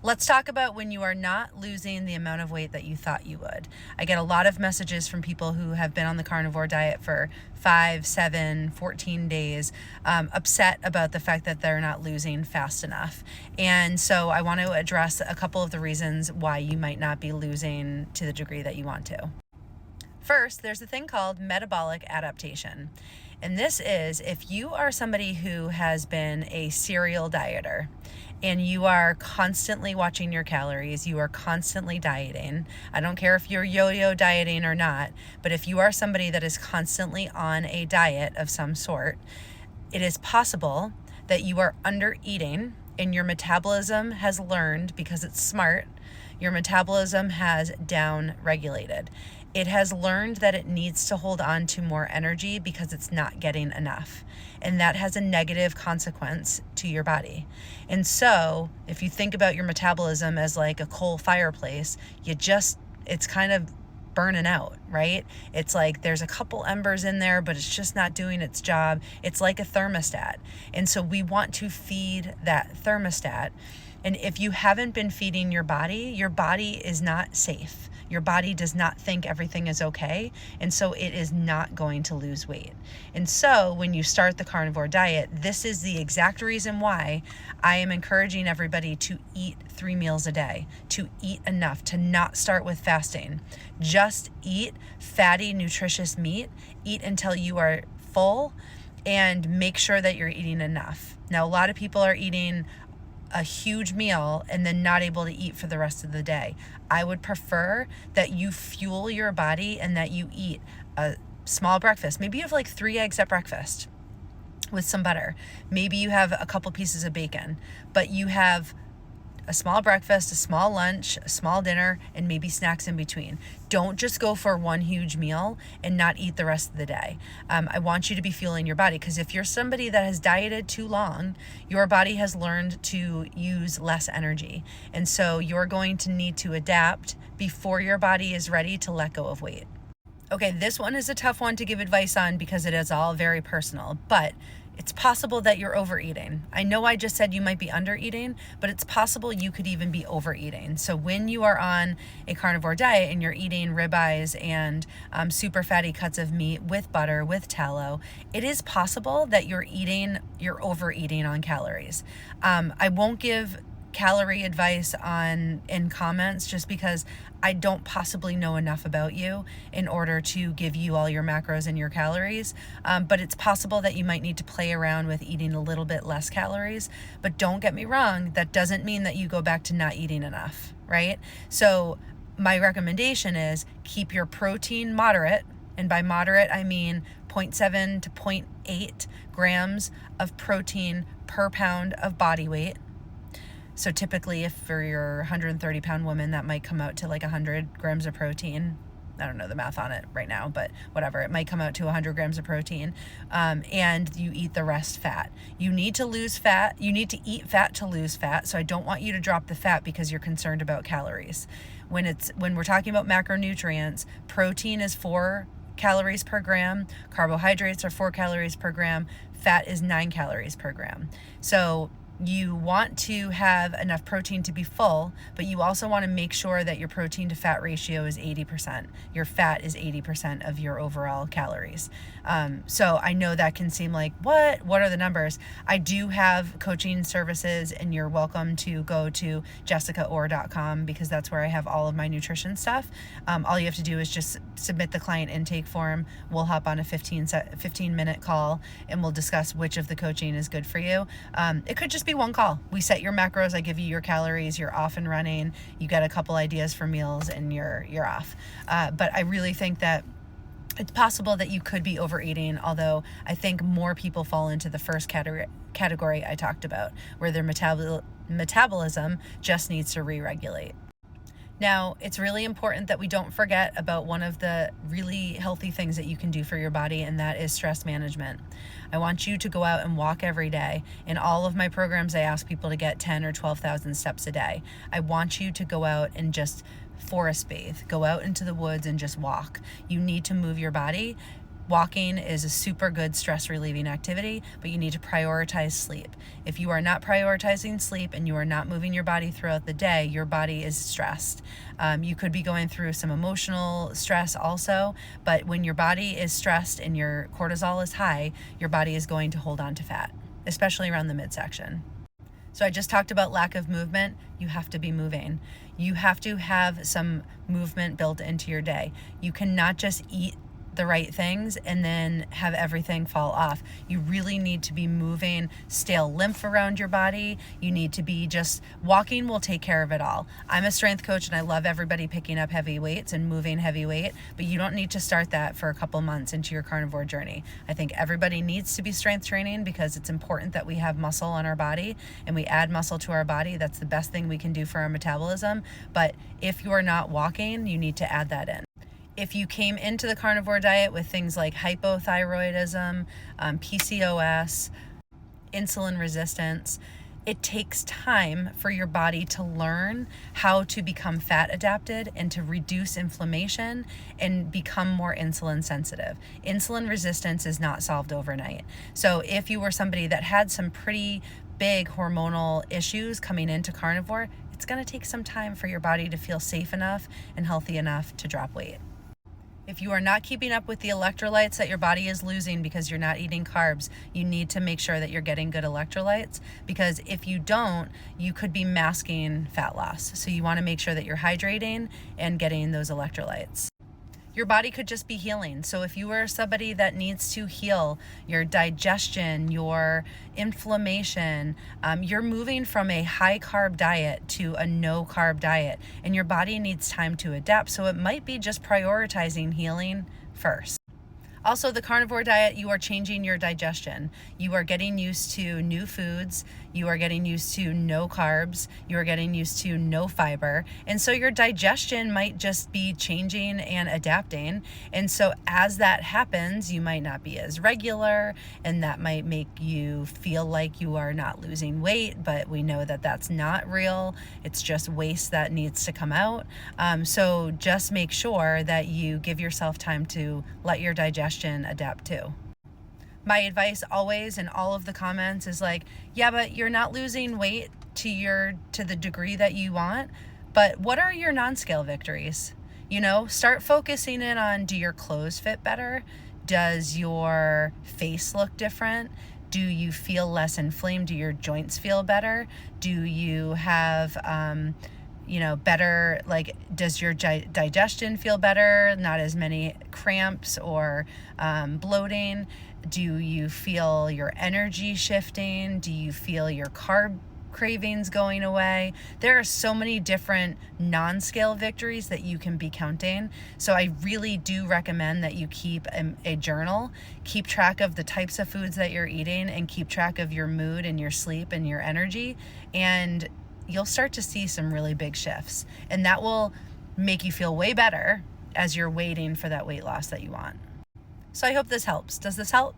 Let's talk about when you are not losing the amount of weight that you thought you would. I get a lot of messages from people who have been on the carnivore diet for 5, 7, 14 days, upset about the fact that they're not losing fast enough. And so I want to address a couple of the reasons why you might not be losing to the degree that you want to. First, there's a thing called metabolic adaptation. And this is if you are somebody who has been a serial dieter and you are constantly watching your calories, you are constantly dieting. I don't care if you're yo-yo dieting or not, but if you are somebody that is constantly on a diet of some sort, it is possible that you are under eating and your metabolism has learned, because it's smart, your metabolism has down regulated. It has learned that it needs to hold on to more energy because it's not getting enough. And that has a negative consequence to your body. And so if you think about your metabolism as like a coal fireplace, it's kind of burning out, right? It's like there's a couple embers in there, but it's just not doing its job. It's like a thermostat. And so we want to feed that thermostat. And if you haven't been feeding your body is not safe. Your body does not think everything is okay, and so it is not going to lose weight. And so when you start the carnivore diet, this is the exact reason why I am encouraging everybody to eat 3 meals a day, to eat enough, to not start with fasting. Just eat fatty, nutritious meat, eat until you are full, and make sure that you're eating enough. Now, a lot of people are eating a huge meal and then not able to eat for the rest of the day. I would prefer that you fuel your body and that you eat a small breakfast. Maybe you have like 3 eggs at breakfast with some butter. Maybe you have a couple pieces of bacon, but you have a small breakfast, a small lunch, a small dinner, and maybe snacks in between. Don't just go for one huge meal and not eat the rest of the day. I want you to be fueling your body, because if you're somebody that has dieted too long, your body has learned to use less energy. And so you're going to need to adapt before your body is ready to let go of weight. Okay, this one is a tough one to give advice on because it is all very personal, but it's possible that you're overeating. I know I just said you might be undereating, but it's possible you could even be overeating. So when you are on a carnivore diet and you're eating ribeyes and super fatty cuts of meat with butter, with tallow, it is possible that you're overeating on calories. I won't give calorie advice in comments just because I don't possibly know enough about you in order to give you all your macros and your calories. But it's possible that you might need to play around with eating a little bit less calories. But don't get me wrong, that doesn't mean that you go back to not eating enough, right? So my recommendation is keep your protein moderate. And by moderate, I mean 0.7 to 0.8 grams of protein per pound of body weight. So typically, if for your 130-pound woman, that might come out to like 100 grams of protein. I don't know the math on it right now, but whatever. It might come out to 100 grams of protein, and you eat the rest fat. You need to lose fat. You need to eat fat to lose fat. So I don't want you to drop the fat because you're concerned about calories. When we're talking about macronutrients, protein is 4 calories per gram. Carbohydrates are 4 calories per gram. Fat is 9 calories per gram. So you want to have enough protein to be full, but you also want to make sure that your protein to fat ratio is 80%. Your fat is 80% of your overall calories. So I know that can seem like, what are the numbers? I do have coaching services, and you're welcome to go to jessicaorr.com because that's where I have all of my nutrition stuff. All you have to do is just submit the client intake form. We'll hop on a 15-minute call and we'll discuss which of the coaching is good for you. It could just be one call. We set your macros, I give you your calories, you're off and running, you get a couple ideas for meals, and you're off. But I really think that it's possible that you could be overeating, although I think more people fall into the first category I talked about, where their metabolism just needs to re-regulate. Now, it's really important that we don't forget about one of the really healthy things that you can do for your body, and that is stress management. I want you to go out and walk every day. In all of my programs, I ask people to get 10 or 12,000 steps a day. I want you to go out and just forest bathe, go out into the woods and just walk. You need to move your body. Walking is a super good stress relieving activity, but you need to prioritize sleep. If you are not prioritizing sleep and you are not moving your body throughout the day, your body is stressed. You could be going through some emotional stress also, but when your body is stressed and your cortisol is high, your body is going to hold on to fat, especially around the midsection. So I just talked about lack of movement. You have to be moving. You have to have some movement built into your day. You cannot just eat the right things and then have everything fall off. You really need to be moving stale lymph around your body. You need to be just walking will take care of it all. I'm a strength coach and I love everybody picking up heavy weights and moving heavy weight, but you don't need to start that for a couple months into your carnivore journey. I think everybody needs to be strength training because it's important that we have muscle on our body and we add muscle to our body. That's the best thing we can do for our metabolism. But if you are not walking, you need to add that in. If you came into the carnivore diet with things like hypothyroidism, PCOS, insulin resistance, it takes time for your body to learn how to become fat adapted and to reduce inflammation and become more insulin sensitive. Insulin resistance is not solved overnight. So if you were somebody that had some pretty big hormonal issues coming into carnivore, it's going to take some time for your body to feel safe enough and healthy enough to drop weight. If you are not keeping up with the electrolytes that your body is losing because you're not eating carbs, you need to make sure that you're getting good electrolytes, because if you don't, you could be masking fat loss. So you want to make sure that you're hydrating and getting those electrolytes. Your body could just be healing. So if you are somebody that needs to heal your digestion, your inflammation, you're moving from a high carb diet to a no carb diet, and your body needs time to adapt. So it might be just prioritizing healing first. Also, the carnivore diet, you are changing your digestion. You are getting used to new foods. You are getting used to no carbs. You are getting used to no fiber. And so your digestion might just be changing and adapting. And so as that happens, you might not be as regular, and that might make you feel like you are not losing weight, but we know that that's not real. It's just waste that needs to come out. So just make sure that you give yourself time to let your digestion adapt too. My advice always in all of the comments is like, yeah, but you're not losing weight to the degree that you want, but what are your non-scale victories? Start focusing in on, do your clothes fit better? Does your face look different? Do you feel less inflamed? Do your joints feel better? Do you have better, does your digestion feel better? Not as many cramps or bloating? Do you feel your energy shifting? Do you feel your carb cravings going away? There are so many different non-scale victories that you can be counting. So I really do recommend that you keep a journal, keep track of the types of foods that you're eating, and keep track of your mood and your sleep and your energy. And you'll start to see some really big shifts, and that will make you feel way better as you're waiting for that weight loss that you want. So I hope this helps. Does this help?